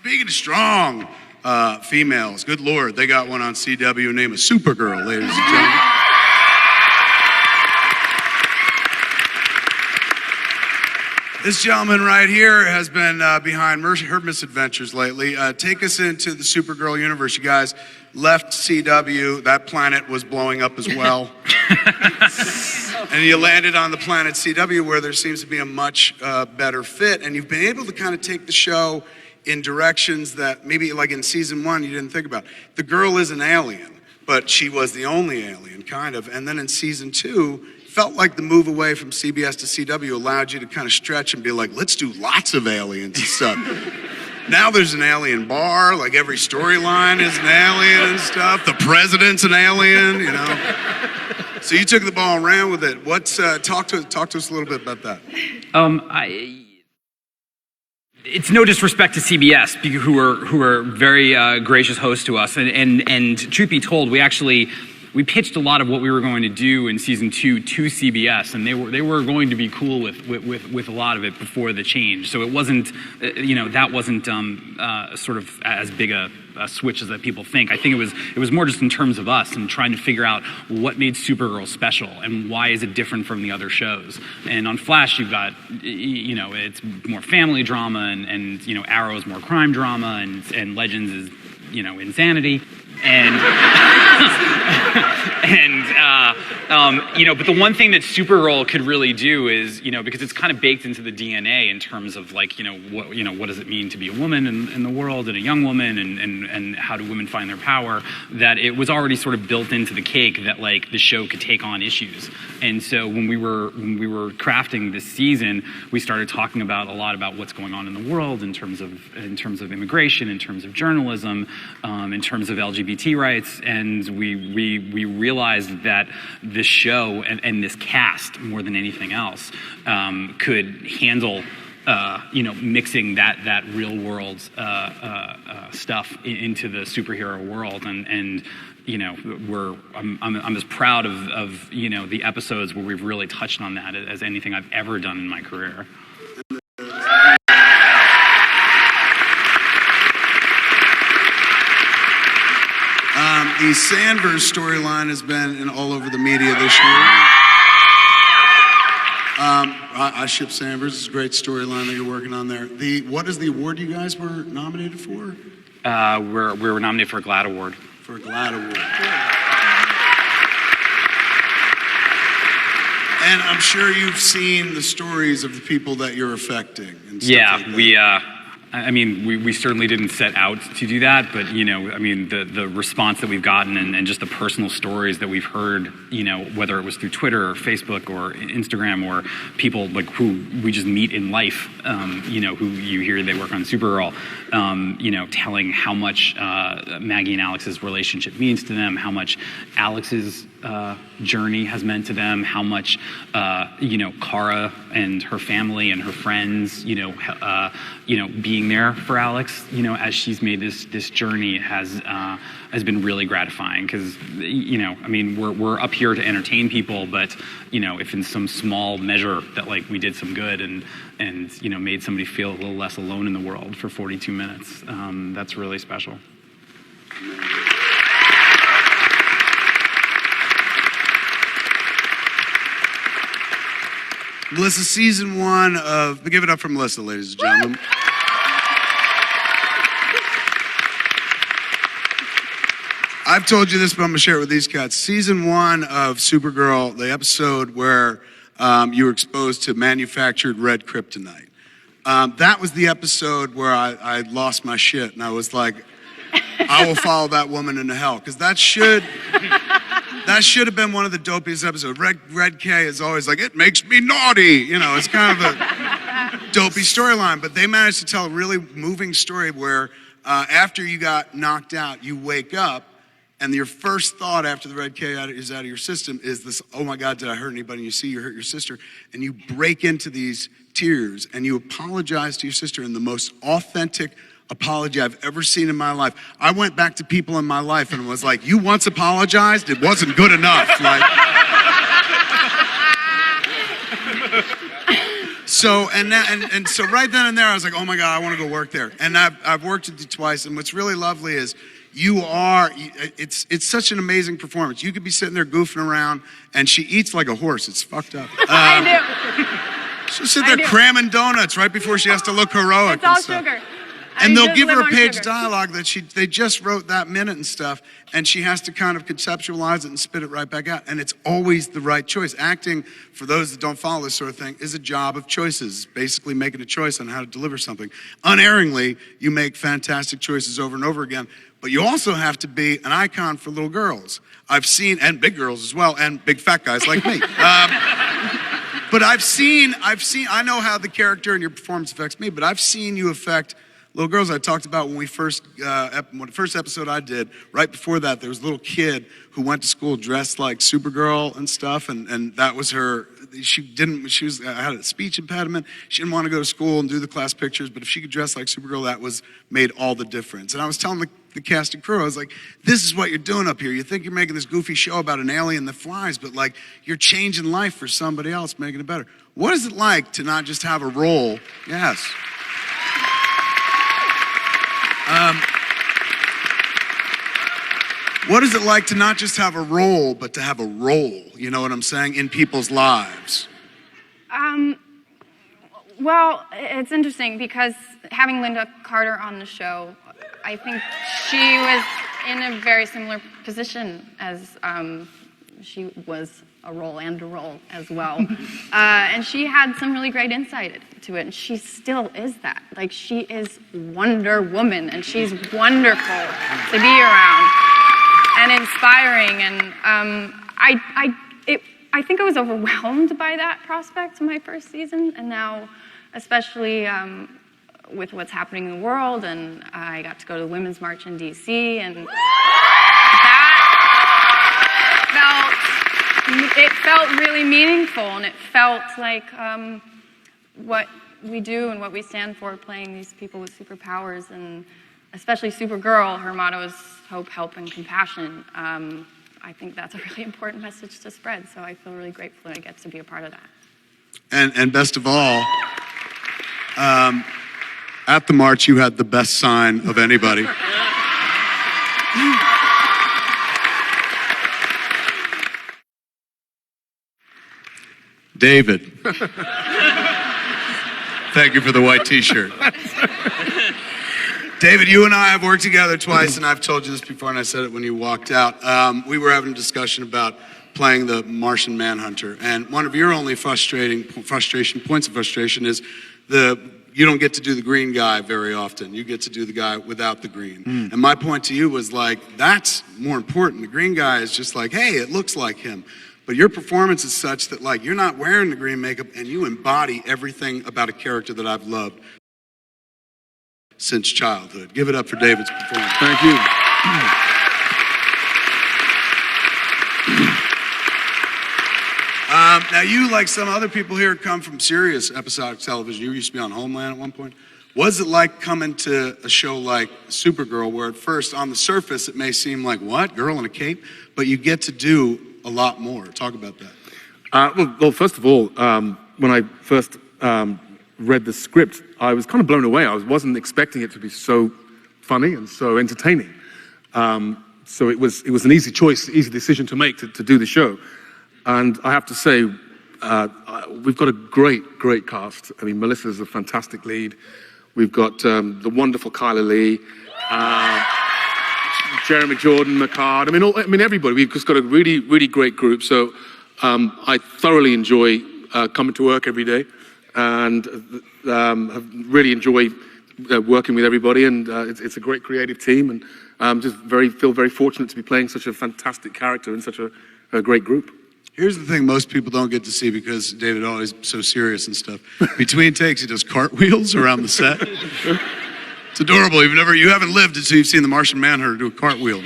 Speaking of strong females, good Lord, they got one on CW named Supergirl, ladies and gentlemen. This gentleman right here has been behind her misadventures lately. Take us into the Supergirl universe. You guys left CW. That planet was blowing up as well. And you landed on the planet CW, where there seems to be a much better fit. And you've been able to kind of take the show in directions that maybe like in season 1 you didn't think about. The girl is an alien, but she was the only alien, kind of. And then in season 2, felt like the move away from CBS to CW allowed you to kind of stretch and be like, let's do lots of aliens and stuff. Now there's an alien bar, like every storyline is an alien and stuff. The president's an alien, you know. So you took the ball and ran with it. Talk to us a little bit about that. It's no disrespect to CBS, who are very gracious hosts to us, and truth be told, we pitched a lot of what we were going to do in season 2 to CBS, and they were going to be cool with a lot of it before the change. So it wasn't, that wasn't sort of as big a switch as that people think. I think it was more just in terms of us and trying to figure out what made Supergirl special and why is it different from the other shows. And on Flash, you've got, it's more family drama, and Arrow is more crime drama, and Legends is, insanity. But the one thing that Supergirl could really do is, because it's kind of baked into the DNA in terms of what does it mean to be a woman in the world, and a young woman, and how do women find their power, that it was already sort of built into the cake that like the show could take on issues. And so when we were crafting this season, we started talking a lot about what's going on in the world in terms of immigration, in terms of journalism, in terms of LGBT rights, and we realized that this show and this cast, more than anything else, could handle mixing that real world stuff into the superhero world, and I'm as proud of the episodes where we've really touched on that as anything I've ever done in my career. The Sandverse storyline has been all over the media this year. I ship Sandverse. It's a great storyline that you're working on there. What is the award you guys were nominated for? We were nominated for a GLAAD Award. For a GLAAD Award. And I'm sure you've seen the stories of the people that you're affecting. And stuff like that. We certainly didn't set out to do that, but the response that we've gotten and just the personal stories that we've heard, whether it was through Twitter or Facebook or Instagram, or people like who we just meet in life, who you hear they work on Supergirl, telling how much Maggie and Alex's relationship means to them, how much Alex's journey has meant to them, how much Kara and her family and her friends, being there for Alex, as she's made this journey has been really gratifying, because we're up here to entertain people, but if in some small measure that like we did some good and made somebody feel a little less alone in the world for 42 minutes, that's really special. Melissa, season 1 of... Give it up for Melissa, ladies and gentlemen. I've told you this, but I'm going to share it with these cats. Season 1 of Supergirl, the episode where you were exposed to manufactured red kryptonite. That was the episode where I lost my shit, and I was like, I will follow that woman into hell, because that should have been one of the dopiest episodes. Red K is always like, it makes me naughty. It's kind of a dopey storyline. But they managed to tell a really moving story where after you got knocked out, you wake up, and your first thought after the Red K is out of your system is this, oh my God, did I hurt anybody? You see you hurt your sister. And you break into these tears, and you apologize to your sister in the most authentic apology I've ever seen in my life. I went back to people in my life and was like, you once apologized? It wasn't good enough. So so right then and there, I was like, oh my God, I want to go work there. And I've worked with you twice, and what's really lovely is it's such an amazing performance. You could be sitting there goofing around, and she eats like a horse. It's fucked up. I do. She'll sit there cramming donuts right before she has to look heroic. It's all sugar. And they'll give her a page of dialogue that they just wrote that minute and stuff, and she has to kind of conceptualize it and spit it right back out. And it's always the right choice. Acting, for those that don't follow this sort of thing, is a job of choices, basically making a choice on how to deliver something. Unerringly, you make fantastic choices over and over again, but you also have to be an icon for little girls. I've seen, and big girls as well, and big fat guys like me. But I've seen, I know how the character and your performance affects me, but I've seen you affect little girls. I talked about when the first episode I did, right before that, there was a little kid who went to school dressed like Supergirl and stuff, and that was her. She had a speech impediment. She didn't want to go to school and do the class pictures, but if she could dress like Supergirl, that made all the difference. And I was telling the cast and crew, I was like, this is what you're doing up here. You think you're making this goofy show about an alien that flies, but like you're changing life for somebody else, making it better. What is it like to not just have a role? Yes. What is it like to not just have a role, but to have a role, you know what I'm saying, in people's lives? Well, it's interesting because having Linda Carter on the show, I think she was in a very similar position as she was a role as well. And she had some really great insight to it, and she still is that. Like, she is Wonder Woman, and she's wonderful to be around and inspiring. And I think I was overwhelmed by that prospect in my first season, and now, especially with what's happening in the world, and I got to go to the Women's March in D.C., and it felt really meaningful, and it felt like what we do and what we stand for, playing these people with superpowers, and especially Supergirl. Her motto is hope, help, and compassion. I think that's a really important message to spread, so I feel really grateful that I get to be a part of that. And best of all, at the march, you had the best sign of anybody. David. Thank you for the white t-shirt. David, you and I have worked together twice, and I've told you this before, and I said it when you walked out. We were having a discussion about playing the Martian Manhunter, and one of your only points of frustration is you don't get to do the green guy very often. You get to do the guy without the green. And my point to you was like, that's more important. The green guy is just like, hey, it looks like him. But your performance is such that like you're not wearing the green makeup and you embody everything about a character that I've loved since childhood. Give it up for David's performance. Thank you. Now you, like some other people here, come from serious episodic television. You used to be on Homeland at one point. What is it like coming to a show like Supergirl, where at first on the surface it may seem like, what, girl in a cape? But you get to do a lot more. Talk about that. Well, first of all, when I first read the script, I was kind of blown away. I wasn't expecting it to be so funny and so entertaining. So it was an easy choice, easy decision to make to do the show. And I have to say, we've got a great cast. I mean, Melissa's a fantastic lead. We've got the wonderful Kyla Lee, Jeremy Jordan, McCard. I mean, everybody. We've just got a really great group. So I thoroughly enjoy coming to work every day, and have really enjoyed working with everybody. And it's a great creative team, and just feel very fortunate to be playing such a fantastic character in such a great group. Here's the thing most people don't get to see, because David always so serious and stuff. Between takes, he does cartwheels around the set. It's adorable. You haven't lived until you've seen the Martian Manhunter do a cartwheel.